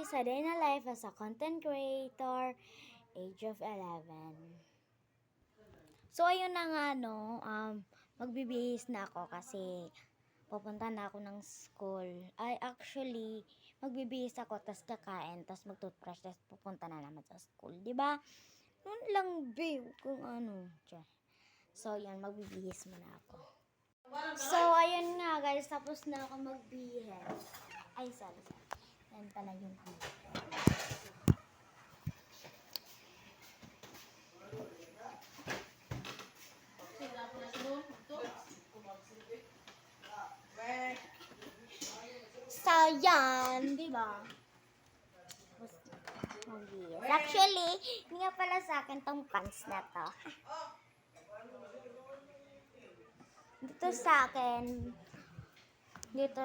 guys, a day in a life as a content creator, age of 11. So ayun na nga no, magbibihis na ako kasi pupunta na ako ng school. Ay actually, magbibihis ako, tas kakain, tas magtoothbrush, tas pupunta na naman sa school, 'di ba? Noon lang, babe, kung ano. Tiyan. So yan, magbibihis muna ako. So ayun nga guys, tapos na ako magbihis. Ay, sorry. Yan pala yung So, yan, di ba? Actually, hindi nga pala sa akin tong pants na to. Dito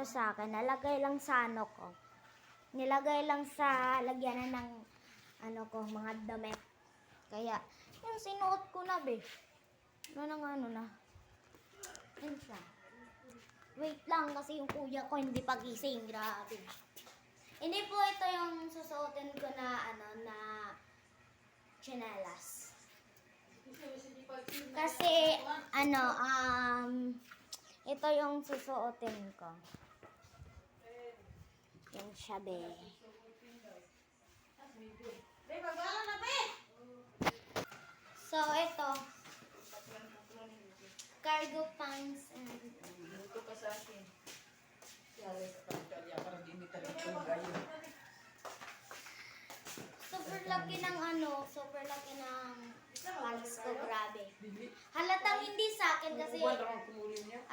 sa akin, nalagay lang sa ano ko. Nilagay lang sa lagyanan ng ano ko, mga damit. Kaya, yung sinuot ko na, be. Ano na. Yan siya. Wait lang, kasi yung kuya ko hindi pagising. Grabe. Hindi po ito yung susuotin ko na, na tsinelas. Kasi, ito yung susuotin ko. Yan siya, be. So, ito. Cargo pants and... Ito ka sa akin. Para hindi talaga tulog. Super laki ng pants ko, grabe. Halatang hindi sa akin kasi, yung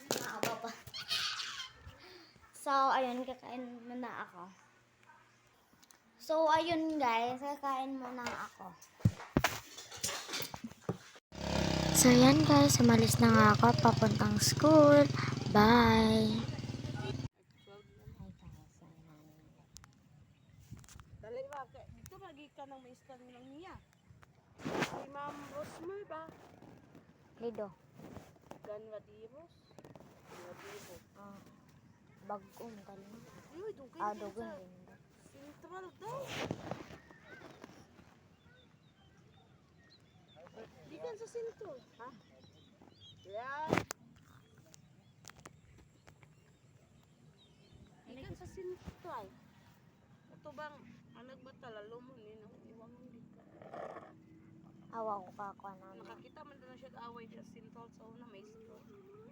maaba pa. So, ayun, kakain muna ako. So, ayun guys, kakain muna ako. So, yan guys, umalis na nga ako papuntang school. Bye! Dali ba? Dito lagi ka ng maistan ng niya. Si Ma'am Rosmer ba? Lido. Ganwadiros? Ganwadiros. Bagong tali. Uy, dugay Dugon sa din. Central daw. Di kan sa sentro. Ha? Yan. Di kan sa sentral. Ito bang anak ba talalo mo ni nang iwangon di ka. Awa ko ka na. Nakakita man na siya away sa sentral sa una may store.